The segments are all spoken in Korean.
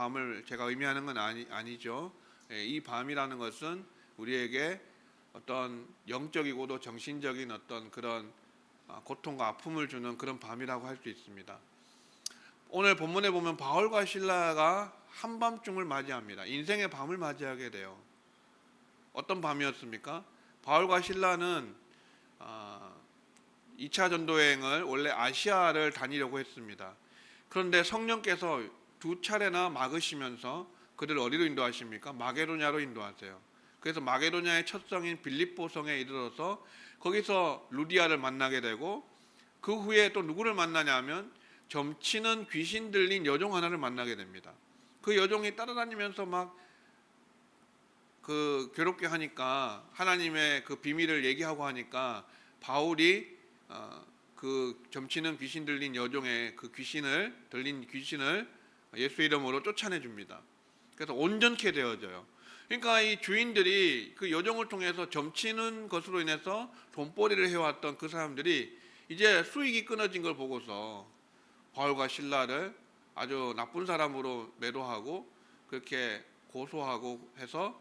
밤을 제가 의미하는 건 아니죠. 이 밤이라는 것은 우리에게 어떤 영적이고도 정신적인 어떤 그런 고통과 아픔을 주는 그런 밤이라고 할 수 있습니다. 오늘 본문에 보면 바울과 실라가 한밤중을 맞이합니다. 인생의 밤을 맞이하게 돼요. 어떤 밤이었습니까? 바울과 실라는 2차 전도여행을 원래 아시아를 다니려고 했습니다. 그런데 성령께서 두 차례나 막으시면서 그들을 어디로 인도하십니까? 마게도냐로 인도하세요. 그래서 마게도냐의 첫 성인 빌립보성에 이르러서 거기서 루디아를 만나게 되고, 그 후에 또 누구를 만나냐면 점치는 귀신 들린 여종 하나를 만나게 됩니다. 그 여종이 따라다니면서 막 그 괴롭게 하니까, 하나님의 그 비밀을 얘기하고 하니까 바울이 그 점치는 귀신 들린 여종의 그 들린 귀신을 예수 이름으로 쫓아내 줍니다. 그래서 온전케 되어져요. 그러니까 이 주인들이 그 여종을 통해서 점치는 것으로 인해서 돈벌이를 해왔던 그 사람들이 이제 수익이 끊어진 걸 보고서 바울과 실라를 아주 나쁜 사람으로 매도하고 그렇게 고소하고 해서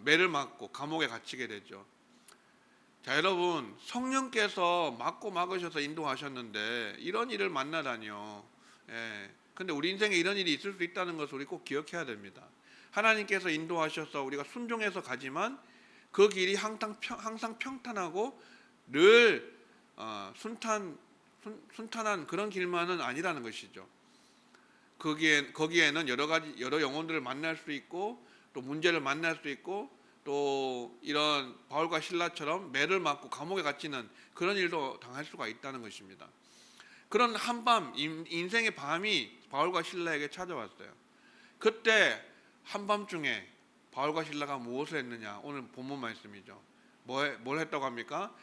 매를 맞고 감옥에 갇히게 되죠. 자, 여러분, 성령께서 막고 막으셔서 인도하셨는데 이런 일을 만나다니요. 근데 우리 인생에 이런 일이 있을 수 있다는 것을 우리 꼭 기억해야 됩니다. 하나님께서 인도하셔서 우리가 순종해서 가지만 그 길이 항상 평탄하고 늘 순탄한 그런 길만은 아니라는 것이죠. 거기에는 여러 영혼들을 만날 수 있고, 또 문제를 만날 수 있고, 또 이런 바울과 실라처럼 매를 맞고 감옥에 갇히는 그런 일도 당할 수가 있다는 것입니다. 그런 한밤, 인생의 밤이 바울과 실라에게 찾아왔어요. 그때 한밤중에 바울과 실라가 무엇을 했느냐? 오늘 본문 말씀이죠. 뭘 했다고 합니까?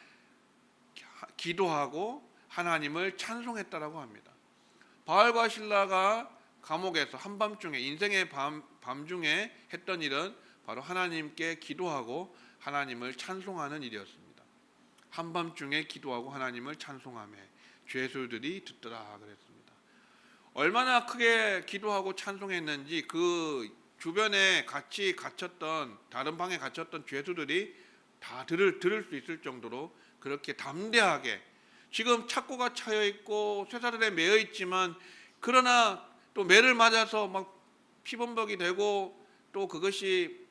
기도하고 하나님을 찬송했다라고 합니다. 바울과 실라가 감옥에서 한밤중에, 인생의 밤중에 했던 일은 바로 하나님께 기도하고 하나님을 찬송하는 일이었습니다. 한밤중에 기도하고 하나님을 찬송하며 죄수들이 듣더라 그랬습니다. 얼마나 크게 기도하고 찬송했는지 그 주변에 같이 갇혔던, 다른 방에 갇혔던 죄수들이 다 들을 수 있을 정도로 그렇게 담대하게, 지금 착고가 차여 있고 쇠사슬에 매여 있지만, 그러나 또 매를 맞아서 막 피범벅이 되고 또 그것이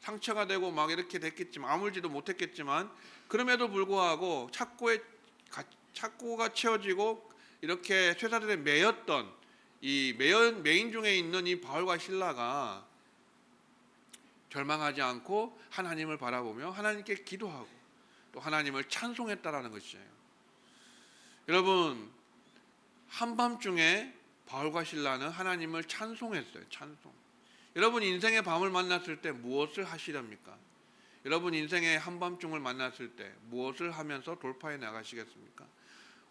상처가 되고 막 이렇게 됐겠지만, 아물지도 못했겠지만, 그럼에도 불구하고 착고가 채워지고 이렇게 쇠사슬에 매였던 이 매인 중에 있는 이 바울과 실라가 절망하지 않고 하나님을 바라보며 하나님께 기도하고 또 하나님을 찬송했다라는 것이에요. 여러분, 한밤중에 바울과 실라는 하나님을 찬송했어요. 찬송. 여러분, 인생의 밤을 만났을 때 무엇을 하시렵니까? 여러분, 인생의 한밤중을 만났을 때 무엇을 하면서 돌파해 나가시겠습니까?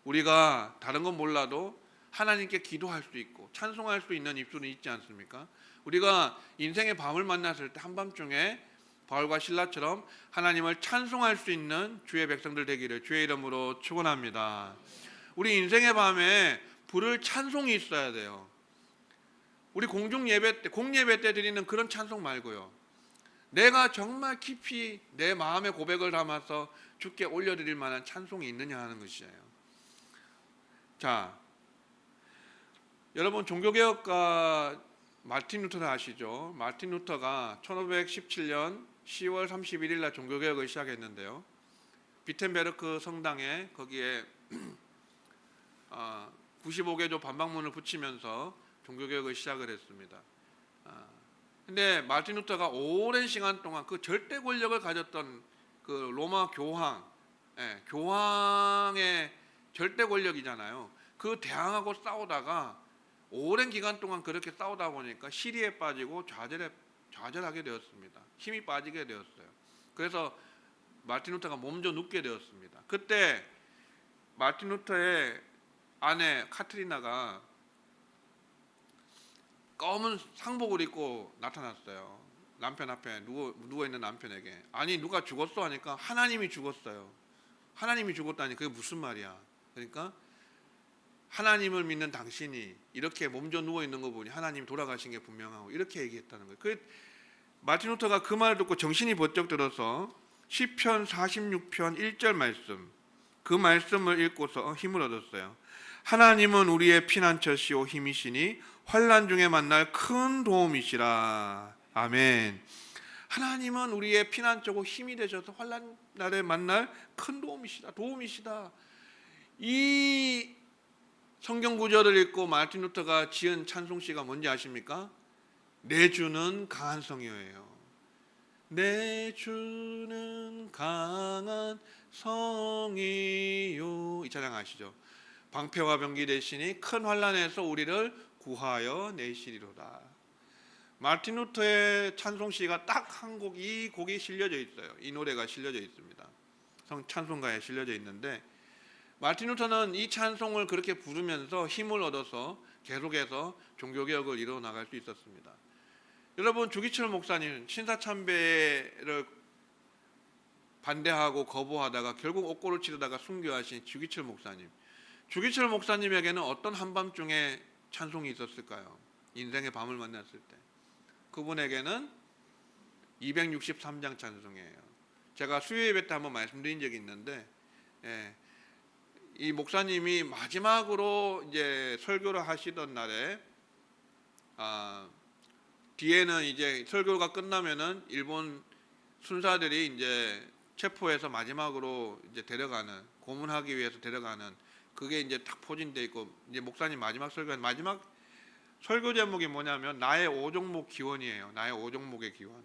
우리가 다른 건 몰라도 하나님께 기도할 수 있고 찬송할 수 있는 입술은 있지 않습니까? 우리가 인생의 밤을 만났을 때 한밤중에 바울과 실라처럼 하나님을 찬송할 수 있는 주의 백성들 되기를 주의 이름으로 축원합니다. 우리 인생의 밤에 부를 찬송이 있어야 돼요. 우리 공예배 때 드리는 그런 찬송 말고요. 내가 정말 깊이 내 마음의 고백을 담아서 주께 올려드릴 만한 찬송이 있느냐 하는 것이에요. 자, 여러분, 종교개혁가 마틴 루터를 아시죠? 마틴 루터가 1517년 10월 31일 날 종교개혁을 시작했는데요. 비텐베르크 성당에 거기에 95개조 반박문을 붙이면서 종교개혁을 시작을 했습니다. 근데 마틴 루터가 오랜 시간 동안 그 절대 권력을 가졌던 그 로마 교황의 절대 권력이잖아요. 그 대항하고 싸우다가 오랜 기간 동안 그렇게 싸우다 보니까 시리에 빠지고 좌절하게 되었습니다. 힘이 빠지게 되었어요. 그래서 마틴 루터가 몸져 눕게 되었습니다. 그때 마틴 루터의 아내 카트리나가 검은 상복을 입고 나타났어요. 남편 앞에 누워있는 남편에게. 아니, 누가 죽었어 하니까 하나님이 죽었어요. 하나님이 죽었다니 그게 무슨 말이야. 그러니까 하나님을 믿는 당신이 이렇게 몸져 누워 있는 거 보니 하나님 돌아가신 게 분명하고 이렇게 얘기했다는 거예요. 마틴 루터가 그 말을 듣고 정신이 번쩍 들어서 시편 46편 1절 말씀, 그 말씀을 읽고서 힘을 얻었어요. 하나님은 우리의 피난처시오 힘이시니 환난 중에 만날 큰 도움이시라. 아멘. 하나님은 우리의 피난처고 힘이 되셔서 환난 날에 만날 큰 도움이시다. 이 성경 구절을 읽고 마틴 루터가 지은 찬송시가 뭔지 아십니까? 내 주는 강한 성이에요. 내 주는 강한 성이요. 이 찬양 아시죠? 방패와 병기 되시니 큰 환난에서 우리를 구하여 내시리로다. 마틴 루터의 찬송시가 딱 한 곡, 이 곡이 실려져 있어요. 이 노래가 실려져 있습니다. 찬송가에 실려져 있는데 마틴 루터는 이 찬송을 그렇게 부르면서 힘을 얻어서 계속해서 종교개혁을 이루어 나갈 수 있었습니다. 여러분, 주기철 목사님 신사참배를 반대하고 거부하다가 결국 옥고를 치르다가 순교하신 주기철 목사님에게는 어떤 한밤중에 찬송이 있었을까요? 인생의 밤을 만났을 때 그분에게는 263장 찬송이에요. 제가 수요 예배 때 한번 말씀드린 적이 있는데, 이 목사님이 마지막으로 이제 설교를 하시던 날에 뒤에는 이제 설교가 끝나면은 일본 순사들이 이제 체포해서 마지막으로 이제 고문하기 위해서 데려가는 그게 이제 딱 포진돼 있고, 이제 목사님 마지막 설교 제목이 뭐냐면 나의 오종목 기원이에요. 나의 오종목의 기원.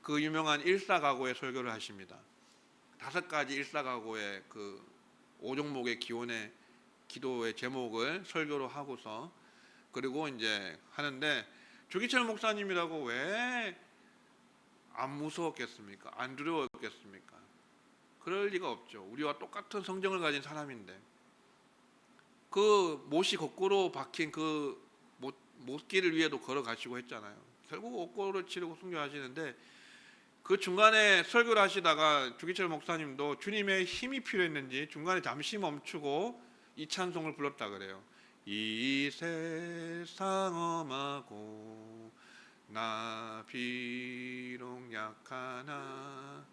그 유명한 일사가고의 설교를 하십니다. 5가지 일사가고의 그 오종목의 기원의 기도의 제목을 설교로 하고서 그리고 이제 하는데, 주기철 목사님이라고 왜 안 무서웠겠습니까? 안 두려웠겠습니까? 그럴 리가 없죠. 우리와 똑같은 성정을 가진 사람인데 그 못이 거꾸로 박힌 그 못길을 위에도 걸어가시고 했잖아요. 결국 옥고를 치르고 순교하시는데 그 중간에 설교를 하시다가 주기철 목사님도 주님의 힘이 필요했는지 중간에 잠시 멈추고 이 찬송을 불렀다 그래요. 이 세상 험하고 나 비록 약하나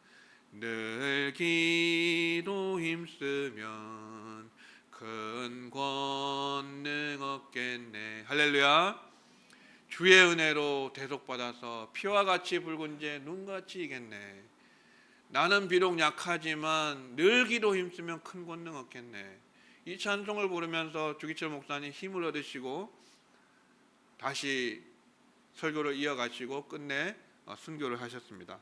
늘 기도 힘쓰면 큰 권능 얻겠네. 할렐루야. 주의 은혜로 대속받아서 피와 같이 붉은 재 눈같이 이겠네. 나는 비록 약하지만 늘 기도 힘쓰면 큰 권능 얻겠네. 이 찬송을 부르면서 주기철 목사님 힘을 얻으시고 다시 설교를 이어가시고 끝내 순교를 하셨습니다.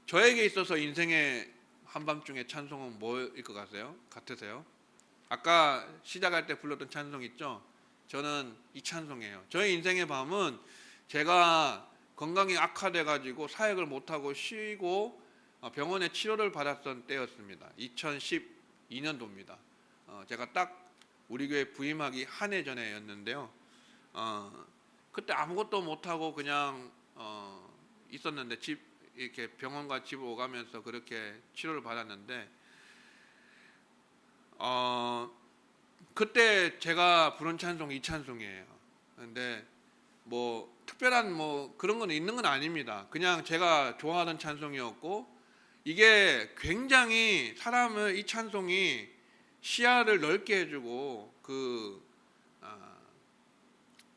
저에게 있어서 인생의 한밤중의 찬송은 뭐일 것 같으세요? 아까 시작할 때 불렀던 찬송 있죠? 저는 이 찬송이에요. 저의 인생의 밤은 제가 건강이 악화돼 가지고 사역을 못하고 쉬고 병원에 치료를 받았던 때였습니다. 2012년도입니다. 제가 딱 우리 교회 부임하기 한 해 전에였는데요. 그때 아무것도 못하고 그냥 있었는데 이렇게 병원과 집을 오가면서 그렇게 치료를 받았는데 그때 제가 부른 찬송 이 찬송이에요. 근데 뭐 특별한 뭐 그런 건 있는 건 아닙니다. 그냥 제가 좋아하는 찬송이었고 이게 굉장히 이 찬송이 시야를 넓게 해주고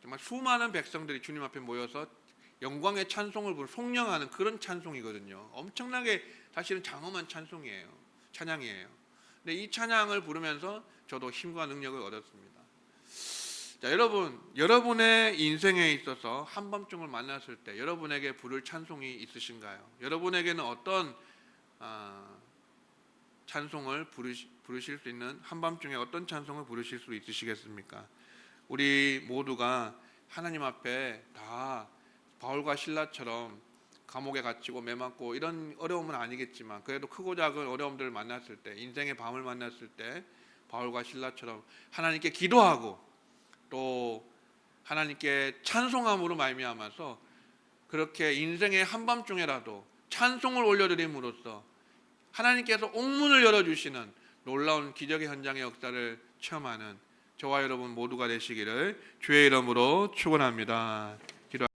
정말 수많은 백성들이 주님 앞에 모여서 영광의 찬송을 송영하는 그런 찬송이거든요. 엄청나게 사실은 장엄한 찬양이에요. 근데 이 찬양을 부르면서 저도 힘과 능력을 얻었습니다. 자, 여러분의 인생에 있어서 한밤중을 만났을 때 여러분에게 부를 찬송이 있으신가요? 여러분에게는 어떤 찬송을 부르실 수 있는, 한밤중에 어떤 찬송을 부르실 수 있으시겠습니까? 우리 모두가 하나님 앞에 다 바울과 실라처럼 감옥에 갇히고 매맞고 이런 어려움은 아니겠지만 그래도 크고 작은 어려움들을 만났을 때, 인생의 밤을 만났을 때 바울과 실라처럼 하나님께 기도하고 또 하나님께 찬송함으로 말미암아서 그렇게 인생의 한밤중에라도 찬송을 올려드림으로써 하나님께서 옥문을 열어주시는 놀라운 기적의 현장의 역사를 체험하는 저와 여러분 모두가 되시기를 주의 이름으로 축원합니다.